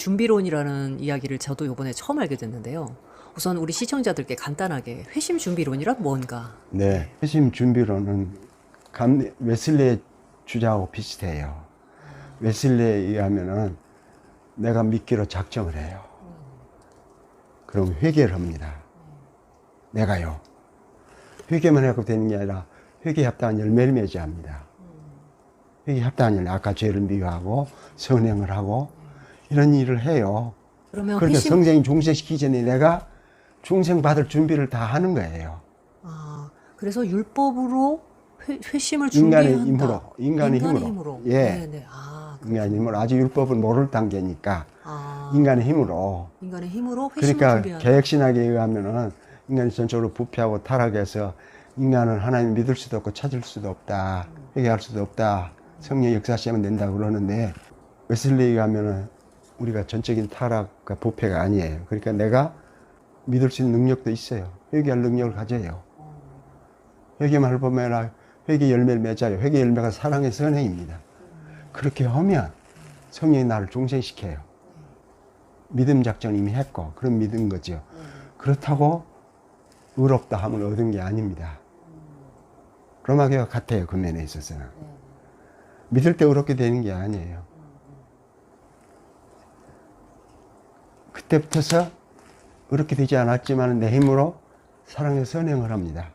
준비론이라는 이야기를 저도 이번에 처음 알게 됐는데요. 우선 우리 시청자들께 간단하게 회심 준비론이란 뭔가? 네, 회심 준비론은 웨슬리의 주장하고 비슷해요. 웨슬리에 의하면은 내가 믿기로 작정을 해요. 그럼 회개를 합니다. 내가요. 회개만 하고 되는 게 아니라 회개에 합당한 열매를 맺어야 합니다. 회개에 합당한 열매, 아까 죄를 미워하고 선행을 하고 이런 일을 해요. 그러면 그러니까 회심, 성생이 중생시키기 전에 내가 중생 받을 준비를 다 하는 거예요. 그래서 율법으로 회심을 인간의 준비한다. 힘으로, 인간의 힘으로. 예. 네네. 인간의 힘으로, 아직 율법을 모를 단계니까 아, 인간의 힘으로. 인간의 힘으로 회심을 그러니까 준비한다. 개혁신학에 의하면은 인간이 전적으로 부패하고 타락해서 인간은 하나님 믿을 수도 없고 찾을 수도 없다, 회개할 수도 없다, 성령의 역사시하면 된다 그러는데, 웨슬리에 의하면은 우리가 전적인 타락과 부패가 아니에요. 그러니까 내가 믿을 수 있는 능력도 있어요. 회개할 능력을 가져요. 회개만 해보면 회개 열매를 맺어요. 회개 열매가 사랑의 선행입니다. 그렇게 하면 성령이 나를 중생시켜요. 믿음 작전 이미 했고, 그런 믿은 거죠. 그렇다고 의롭다 함을 얻은 게 아닙니다. 로마교와 같아요. 그 면에 있어서는. 믿을 때 의롭게 되는 게 아니에요. 그때부터서 의롭게 되지 않았지만 내 힘으로 사랑의 선행을 합니다.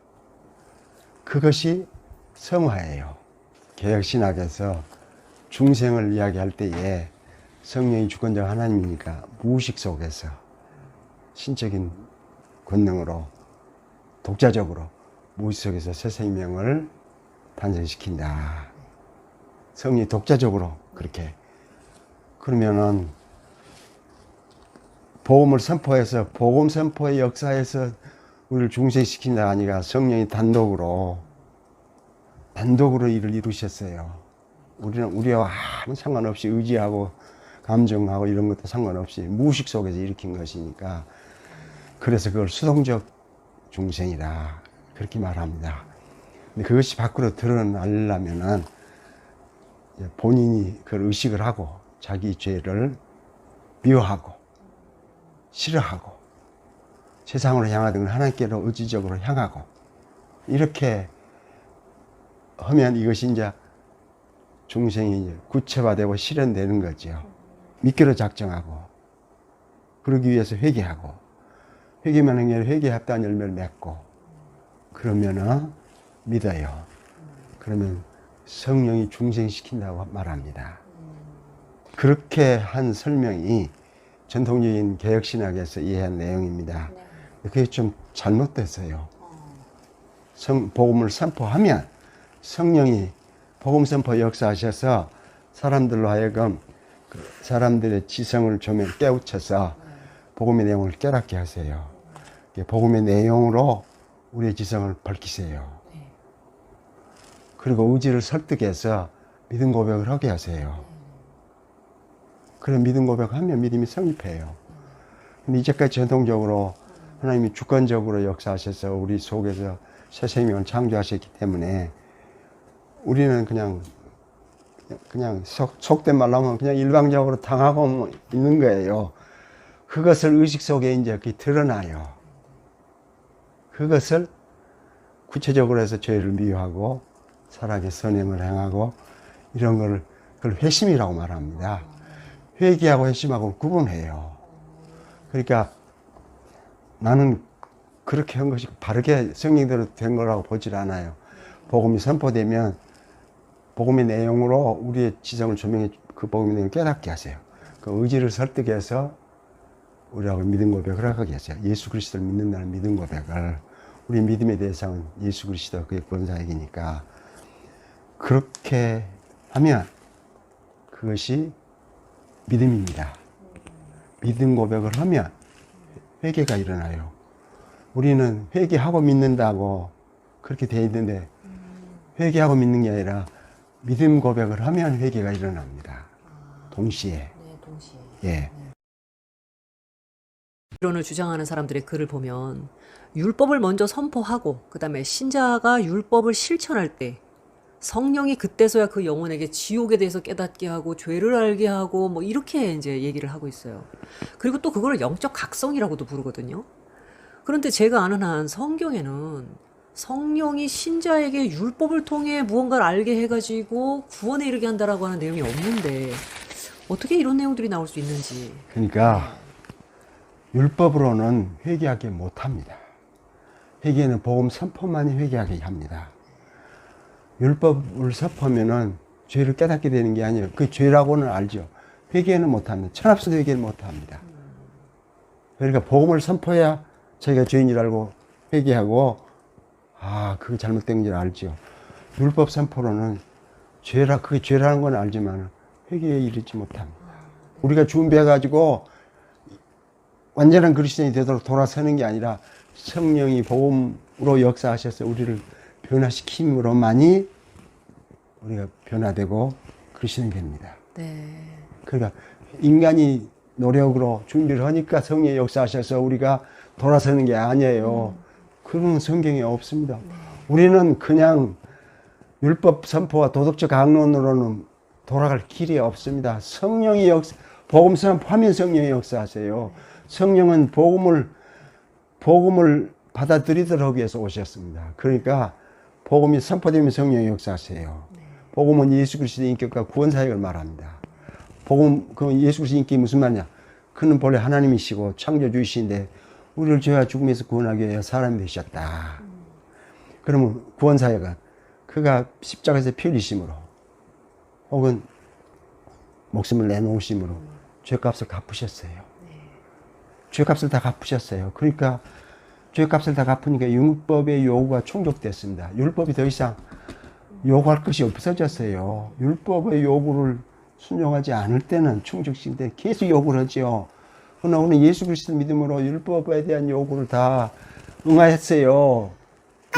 그것이 성화예요. 개혁신학에서 중생을 이야기할 때에 성령이 주권자 하나님이니까 무의식 속에서 신적인 권능으로 독자적으로 무의식 속에서 새 생명을 탄생시킨다. 성령이 독자적으로 그렇게. 그러면은 복음을 선포해서 복음 선포의 역사에서 우리를 중생시킨다 아니라 성령이 단독으로 일을 이루셨어요. 우리는 우리와 아무 상관없이 의지하고 감정하고 이런 것도 상관없이 무의식 속에서 일으킨 것이니까, 그래서 그걸 수동적 중생이다 그렇게 말합니다. 근데 그것이 밖으로 드러나려면은 본인이 그걸 의식을 하고 자기 죄를 미워하고 싫어하고 세상으로 향하든 하나님께로 의지적으로 향하고 이렇게 하면 이것이 이제 중생이 구체화되고 실현되는 거죠. 믿기로 작정하고, 그러기 위해서 회개하고, 회개만 하는 게 아니라 회개에 합당한 열매를 맺고, 그러면은 믿어요. 그러면 성령이 중생시킨다고 말합니다. 그렇게 한 설명이 전통적인 개혁신학에서 이해한 내용입니다. 그게 좀 잘못됐어요. 복음을 선포하면 성령이 복음 선포 역사하셔서 사람들로 하여금 사람들의 지성을 조명 깨우쳐서 복음의 내용을 깨닫게 하세요. 복음의 내용으로 우리의 지성을 밝히세요. 그리고 의지를 설득해서 믿음 고백을 하게 하세요. 그런 믿음 고백하면 믿음이 성립해요. 근데 이제까지 전통적으로 하나님이 주권적으로 역사하셔서 우리 속에서 새 생명을 창조하셨기 때문에 우리는 그냥 속된 말로 하면 그냥 일방적으로 당하고 있는 거예요. 그것을 의식 속에 이제 그게 드러나요. 그것을 구체적으로 해서 죄를 미워하고 사랑의 선행을 행하고 이런 걸 그걸 회심이라고 말합니다. 회개하고 회심하고 구분해요. 그러니까 나는 그렇게 한 것이 바르게 성령대로 된 거라고 보질 않아요. 복음이 선포되면 복음의 내용으로 우리의 지성을 조명해 그 복음의 내용을 깨닫게 하세요. 그 의지를 설득해서 우리하고 믿음 고백을 하게 하세요. 예수 그리스도를 믿는다는 믿음 고백을. 우리 믿음의 대상은 예수 그리스도 그의 권사이기니까 그렇게 하면 그것이 믿음입니다. 믿음 고백을 하면 회개가 일어나요. 우리는 회개하고 믿는다고 그렇게 돼 있는데 회개하고 믿는 게 아니라 믿음 고백을 하면 회개가 일어납니다. 동시에. 네, 동시에. 예. 이론을 주장하는 사람들의 글을 보면 율법을 먼저 선포하고 그다음에 신자가 율법을 실천할 때 성령이 그때서야 그 영혼에게 지옥에 대해서 깨닫게 하고 죄를 알게 하고 뭐 이렇게 이제 얘기를 하고 있어요. 그리고 또 그거를 영적 각성이라고도 부르거든요. 그런데 제가 아는 한 성경에는 성령이 신자에게 율법을 통해 무언가를 알게 해가지고 구원에 이르게 한다라고 하는 내용이 없는데 어떻게 이런 내용들이 나올 수 있는지. 그러니까 율법으로는 회개하게 못합니다. 회개는 복음 선포만이 회개하게 합니다. 율법을 선포하면은 죄를 깨닫게 되는 게 아니에요. 그 죄라고는 알죠. 회개는 못합니다. 천합수도 회개는 못합니다. 그러니까 복음을 선포해야 자기가 죄인 줄 알고 회개하고 그게 잘못된 줄 알죠. 율법 선포로는 그게 죄라는 건 알지만 회개에 이르지 못합니다. 우리가 준비해가지고 완전한 그리스도인이 되도록 돌아서는 게 아니라 성령이 복음으로 역사하셔서 우리를 변화시킴으로만이 우리가 변화되고 그리스도인이 됩니다. 네. 그러니까 인간이 노력으로 준비를 하니까 성령이 역사하셔서 우리가 돌아서는 게 아니에요. 그런 성경에 없습니다. 우리는 그냥 율법 선포와 도덕적 강론으로는 돌아갈 길이 없습니다. 성령이 복음 선포하면 성령이 역사하세요. 성령은 복음을 받아들이도록 하기 위해서 오셨습니다. 그러니까 복음이 선포되면 성령이 역사하세요. 복음은 예수 그리스도의 인격과 구원 사역을 말합니다. 그 예수 그리스도의 인격이 무슨 말이냐? 그는 본래 하나님이시고 창조주이신데 우리를 죄와 죽음에서 구원하기 위해 사람이 되셨다. 그러면 구원 사역은 그가 십자가에서 피 흘리심으로 혹은 목숨을 내놓으심으로 죄값을 갚으셨어요. 죄값을 다 갚으셨어요. 그러니까 죄값을 다 갚으니까 율법의 요구가 충족됐습니다. 율법이 더 이상 요구할 것이 없어졌어요. 율법의 요구를 순종하지 않을 때는 충족시킬 때 계속 요구를 하죠. 그러나 우리는 예수 그리스도 믿음으로 율법에 대한 요구를 다 응하였어요.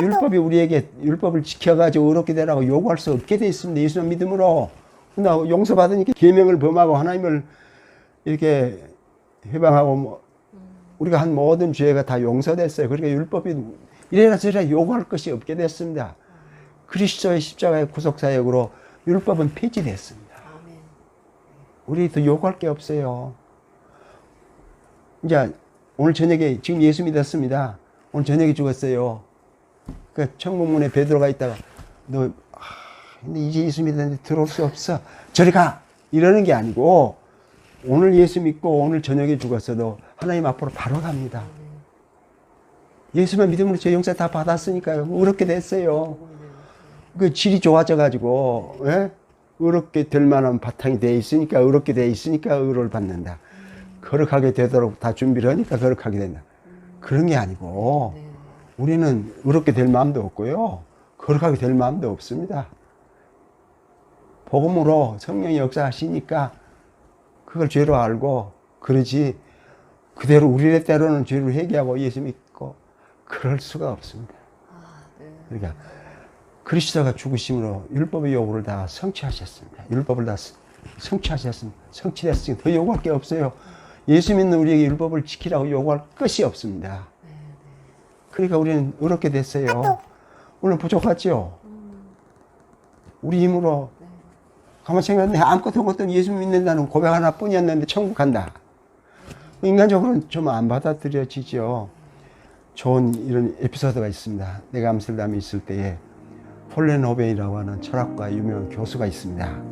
율법이 우리에게 율법을 지켜가지고 의롭게 되라고 요구할 수 없게 돼 있습니다. 예수 믿음으로. 그러나 용서받으니까 계명을 범하고 하나님을 이렇게 해방하고 우리가 한 모든 죄가 다 용서됐어요. 그러니까 율법이 이래라 저래라 요구할 것이 없게 됐습니다. 그리스도의 십자가의 구속사역으로 율법은 폐지됐습니다. 우리 더 요구할 게 없어요. 이제 오늘 저녁에 지금 예수 믿었습니다. 오늘 저녁에 죽었어요. 그 천국문에 베드로가 있다가 근데 이제 예수 믿었는데 들어올 수 없어. 저리 가! 이러는 게 아니고 오늘 예수 믿고 오늘 저녁에 죽었어도 하나님 앞으로 바로 갑니다. 예수만 믿음으로 죄 용서 다 받았으니까요. 의롭게 됐어요. 그 질이 좋아져가지고 의롭게 될 만한 바탕이 돼 있으니까 의롭게 돼 있으니까 의로를 받는다. 거룩하게 되도록 다 준비를 하니까 거룩하게 된다. 그런 게 아니고 우리는 의롭게 될 마음도 없고요. 거룩하게 될 마음도 없습니다. 복음으로 성령이 역사하시니까 그걸 죄로 알고 그러지 그대로 우리의 때로는 죄를 회개하고 예수 믿고 그럴 수가 없습니다. 그러니까 그리스도가 죽으심으로 율법의 요구를 다 성취하셨습니다. 율법을 다 성취하셨습니다. 성취됐으니까 더 요구할 게 없어요. 예수 믿는 우리에게 율법을 지키라고 요구할 것이 없습니다. 그러니까 우리는 의롭게 됐어요. 오늘 부족하죠? 우리 힘으로 가만 생각해 아무것도 없던 예수 믿는다는 고백 하나뿐이었는데 천국 간다. 인간적으로는 좀 안 받아들여지죠. 좋은 이런 에피소드가 있습니다. 내가 암스테르담에 있을 때에 폴렌 호베이라고 하는 철학과 유명한 교수가 있습니다.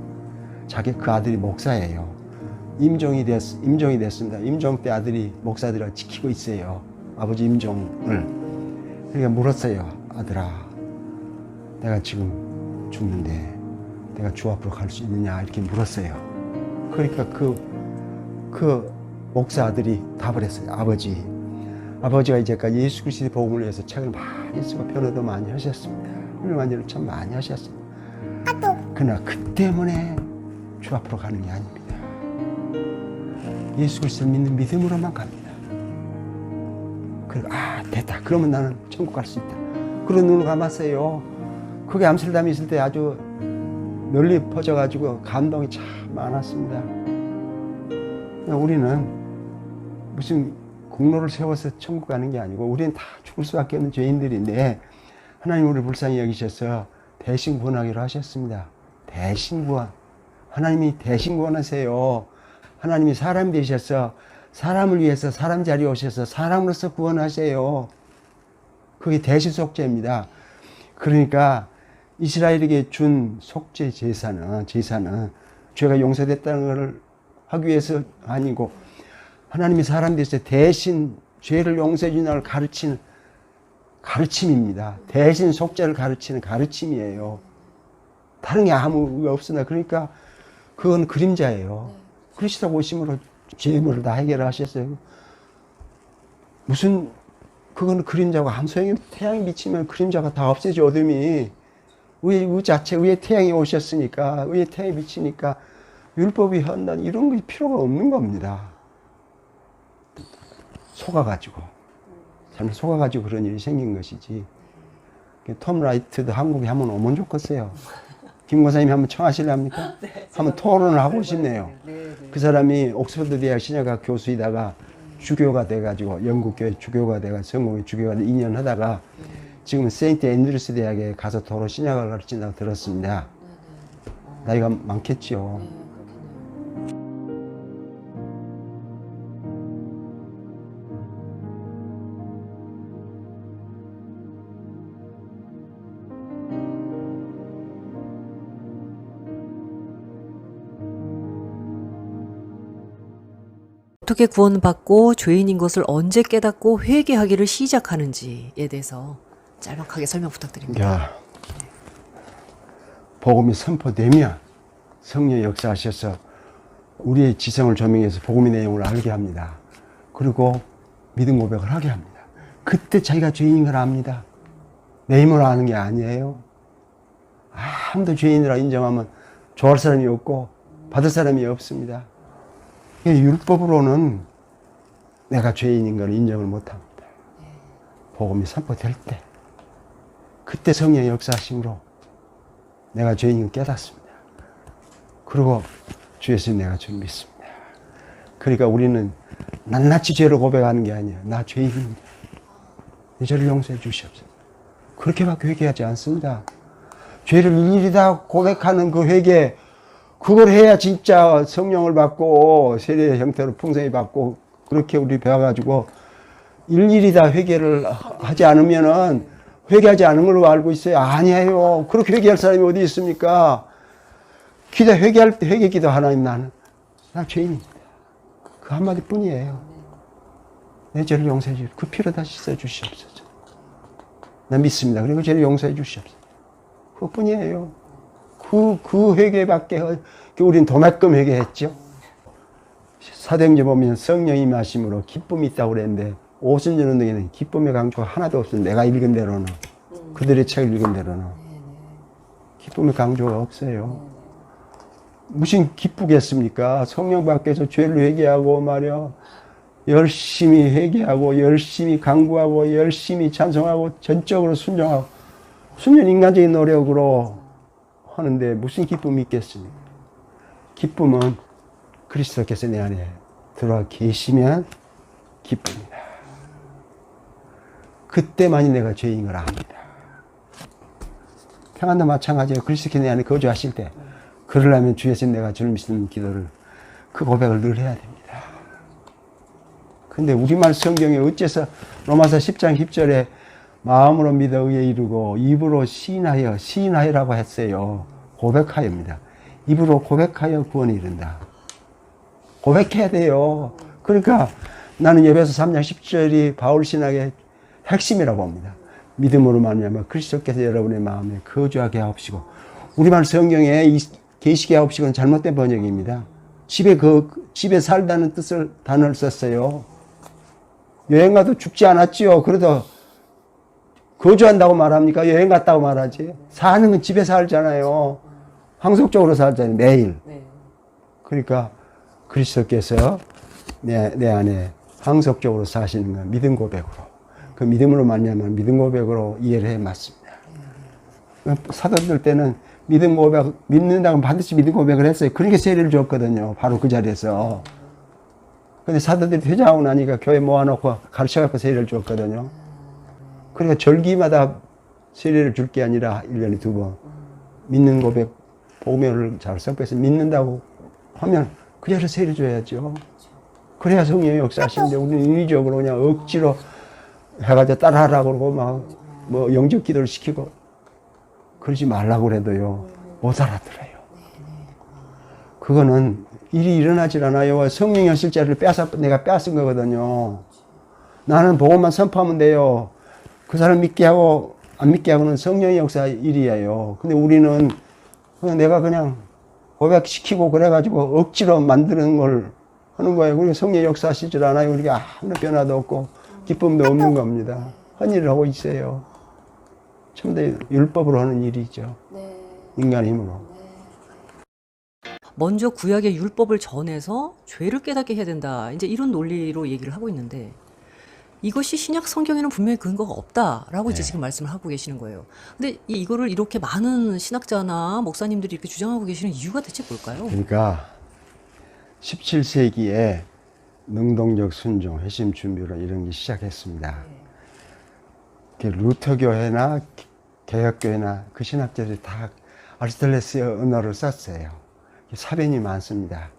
그 아들이 목사예요. 임종이 됐습니다. 임종 때 아들이 목사들을 지키고 있어요. 아버지 임종을. 그러니까 물었어요. 아들아, 내가 지금 죽는데 내가 주 앞으로 갈 수 있느냐 이렇게 물었어요. 그러니까 그 목사 아들이 답을 했어요. 아버지가 이제까지 예수 그리스도의 복음을 위해서 책을 많이 쓰고 변호도 많이 하셨습니다. 훌륭한 일을 참 많이 하셨습니다. 그러나 그 때문에 주 앞으로 가는 게 아닙니다. 예수 그리스도를 믿는 믿음으로만 갑니다. 그리고 됐다. 그러면 나는 천국 갈 수 있다. 그런 눈을 감았어요. 그게 암스테르담에 있을 때 아주 널리 퍼져가지고 감동이 참 많았습니다. 우리는 무슨 공로를 세워서 천국 가는 게 아니고 우리는 다 죽을 수밖에 없는 죄인들인데 하나님 우리를 불쌍히 여기셔서 대신 구원하기로 하셨습니다. 대신 구원. 하나님이 대신 구원하세요. 하나님이 사람 되셔서 사람을 위해서 사람 자리에 오셔서 사람으로서 구원하세요. 그게 대신 속죄입니다. 그러니까 이스라엘에게 준 속죄 제사는 죄가 용서됐다는 것을 하기 위해서 아니고 하나님이 사람 되셔서 대신 죄를 용서해 주는 걸 가르치는 가르침입니다. 대신 속죄를 가르치는 가르침이에요. 다른 게 아무 의미가 없으나 그러니까 그건 그림자예요. 그리스도 오심으로 죄물을 다 해결하셨어요. 무슨 그건 그림자고 아무 소용이 태양이 비치면 그림자가 다 없어져 어둠이. 의 자체 위에 태양이 오셨으니까 위에 태양이 비치니까 율법이 한다 이런 게 필요가 없는 겁니다. 속아가지고 잘못 속아가지고 그런 일이 생긴 것이지. 톰 라이트도 한국에 한번 오면 좋겠어요. 김 권사님이 한번 청하실랍니까? 네, 한번 토론을 하고 싶네요. 네. 그 사람이 옥스퍼드 대학 신약학 교수이다가 주교가 돼가지고 영국교회 주교가 돼가 성공의 주교가 2년 하다가 지금 세인트 앤드루스 대학에 가서 도로 신약을 가르친다고 들었습니다. 나이가 많겠죠. 어떻게 구원받고 죄인인 것을 언제 깨닫고 회개하기를 시작하는지에 대해서 짤막하게 설명 부탁드립니다. 야, 복음이 선포되면 성령 역사하셔서 우리의 지성을 조명해서 복음의 내용을 알게 합니다. 그리고 믿음 고백을 하게 합니다. 그때 자기가 죄인인 걸 압니다. 내 힘으로 아는 게 아니에요. 아무도 죄인이라 인정하면 좋아할 사람이 없고 받을 사람이 없습니다. 율법으로는 내가 죄인인 걸 인정을 못합니다. 복음이 선포될 때 그때 성령의 역사하심으로 내가 죄인인 걸 깨닫습니다. 그리고 주 예수 내가 주 믿습니다. 그러니까 우리는 낱낱이 죄를 고백하는 게 아니에요. 나 죄인입니다. 내 죄를 용서해 주시옵소서. 그렇게밖에 회개하지 않습니다. 죄를 일일이 다 고백하는 그 회개, 그걸 해야 진짜 성령을 받고 세례의 형태로 풍성히 받고 그렇게 우리 배워가지고 일일이 다 회개를 하지 않으면은 회개하지 않은 걸로 알고 있어요. 아니에요. 그렇게 회개할 사람이 어디 있습니까? 회개할 때 회개 기도 하나님 나 죄인입니다. 그 한마디 뿐이에요. 내 죄를 용서해 주시옵소서. 그 피로 다시 씻어 주시옵소서. 나 믿습니다. 그리고 죄를 용서해 주시옵소서. 그것뿐이에요. 그 회개밖에, 우린 도매금 회개했죠. 사도행전 보면 성령이 임하심으로 기쁨이 있다고 그랬는데, 오순절 운동에는 기쁨의 강조가 하나도 없어요. 내가 읽은 대로는. 그들의 책을 읽은 대로는. 기쁨의 강조가 없어요. 무슨 기쁘겠습니까? 성령 밖에서 죄를 회개하고 말이야. 열심히 회개하고, 열심히 강구하고, 열심히 찬송하고, 전적으로 순종하고, 순전 인간적인 노력으로 하는데 무슨 기쁨이 있겠습니까? 기쁨은 그리스도께서 내 안에 들어와 계시면 기쁩니다. 그때만이 내가 죄인 걸 압니다. 평안도 마찬가지예요. 그리스도께서 내 안에 거주하실 때 그러려면 주 예수 내가 주를 믿는 기도를 그 고백을 늘 해야 됩니다. 근데 우리말 성경에 어째서 로마서 10장 10절에 마음으로 믿어 의에 이르고 입으로 시인하여라고 했어요. 고백하여입니다. 입으로 고백하여 구원에 이른다. 고백해야 돼요. 그러니까 나는 에베소 3장 10절이 바울 신학의 핵심이라고 봅니다. 믿음으로 말미암아 그리스도께서 여러분의 마음에 거주하게 하옵시고, 우리말 성경에 이 계시게 하옵시고는 잘못된 번역입니다. 집에 살다는 뜻을 단어를 썼어요. 여행 가도 죽지 않았지요. 그래도 거주한다고 말합니까? 여행 갔다고 말하지. 사는 건 집에 살잖아요. 항속적으로 살잖아요. 매일. 그러니까 그리스도께서 내 안에 항속적으로 사시는 건 믿음 고백으로, 그 믿음으로 말미암아 믿음 고백으로 이해를 해 맞습니다. 사도들 때는 믿음 고백, 믿는다고 반드시 믿음 고백을 했어요. 그러니까 세례를 줬거든요. 바로 그 자리에서. 근데 사도들이 퇴장하고 나니까 교회 모아놓고 가르쳐갖고 세례를 줬거든요. 그러니까 절기마다 세례를 줄 게 아니라 1년에 2번. 믿는 고백, 복음을 잘 선포해서 믿는다고 하면 그대로 세례줘야죠. 그래야 성령의 역사하시는데 우리는 인위적으로 그냥 억지로 해가지고 따라하라고 그러고 막 뭐 영적 기도를 시키고 그러지 말라고 그래도요 못 알아들어요. 그거는 일이 일어나질 않아요. 성령의 실제를 내가 뺏은 거거든요. 나는 복음만 선포하면 돼요. 그 사람 믿게 하고 안 믿게 하고는 성령의 역사 일이에요. 근데 우리는 내가 그냥 고백시키고 그래가지고 억지로 만드는 걸 하는 거예요. 그리고 성령의 역사 하시질 않아요. 우리가 아무 변화도 없고 기쁨도 없는 겁니다. 헌일을 하고 있어요. 참대 율법으로 하는 일이죠. 인간의 힘으로. 먼저 구약의 율법을 전해서 죄를 깨닫게 해야 된다. 이제 이런 논리로 얘기를 하고 있는데 이것이 신약 성경에는 분명히 근거가 없다라고 이제 지금 말씀을 하고 계시는 거예요. 근데 이거를 이렇게 많은 신학자나 목사님들이 이렇게 주장하고 계시는 이유가 대체 뭘까요? 그러니까 17세기에 능동적 순종, 회심 준비론 이런 게 시작했습니다. 루터교회나 개혁교회나 그 신학자들이 다 아리스토텔레스의 언어를 썼어요. 사변이 많습니다.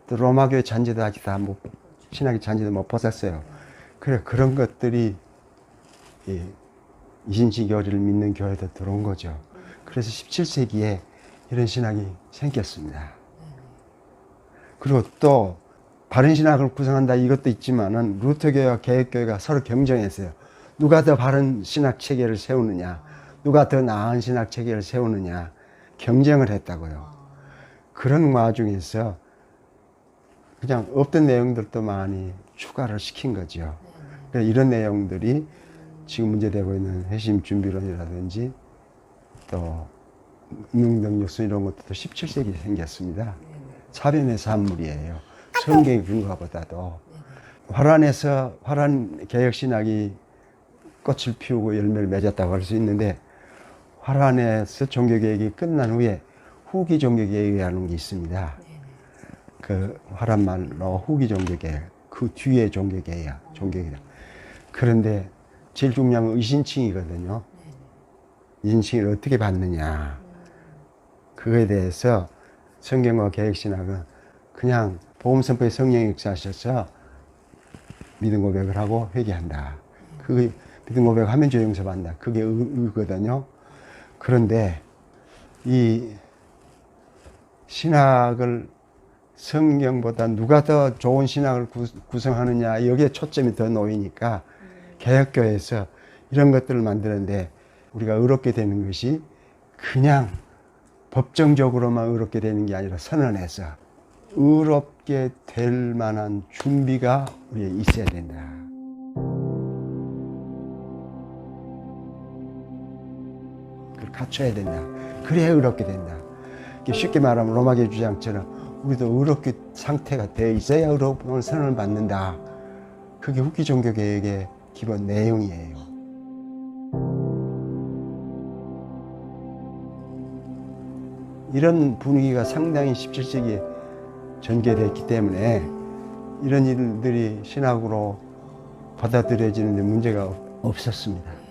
또 로마교회 잔재도 아직 다 신학의 잔재도 못 벗었어요. 그래 그런 것들이 이신시 교리를 믿는 교회도 들어온 거죠. 그래서 17세기에 이런 신학이 생겼습니다. 그리고 또 바른 신학을 구성한다 이것도 있지만은 루터교회와 개혁교회가 서로 경쟁했어요. 누가 더 바른 신학 체계를 세우느냐, 누가 더 나은 신학 체계를 세우느냐 경쟁을 했다고요. 그런 와중에서 그냥 없던 내용들도 많이 추가를 시킨 거죠. 그래서 이런 내용들이 지금 문제되고 있는 회심 준비론이라든지 또 능동적순 이런 것도 17세기에 생겼습니다. 사변의 산물이에요. 성경의 근거보다도. 화란에서 개혁신학이 꽃을 피우고 열매를 맺었다고 할 수 있는데 화란에서 종교개혁이 끝난 후에 후기 종교개혁이라는 게 있습니다. 그 화란 말로 후기 종교개혁, 그 뒤에 종교개혁. 그런데 제일 중요한 건 의신칭이거든요. 의신칭을 어떻게 받느냐. 그거에 대해서 성경과 개혁신학은 그냥 복음 선포에 성령이 역사하셔서 믿음 고백을 하고 회개한다. 그 믿음 고백하면 죄 용서받는다. 그게 의거든요. 그런데 이 신학을 성경보다 누가 더 좋은 신학을 구성하느냐 여기에 초점이 더 놓이니까 개혁교회에서 이런 것들을 만드는데 우리가 의롭게 되는 것이 그냥 법정적으로만 의롭게 되는 게 아니라 선언해서 의롭게 될 만한 준비가 우리에 있어야 된다. 그걸 갖춰야 된다. 그래야 의롭게 된다. 쉽게 말하면 로마교회 주장처럼 우리도 의롭게 상태가 되어 있어야 의롭은 선언을 받는다. 그게 후기 종교개혁의 기본 내용이에요. 이런 분위기가 상당히 17세기에 전개됐기 때문에 이런 일들이 신학으로 받아들여지는데 문제가 없었습니다.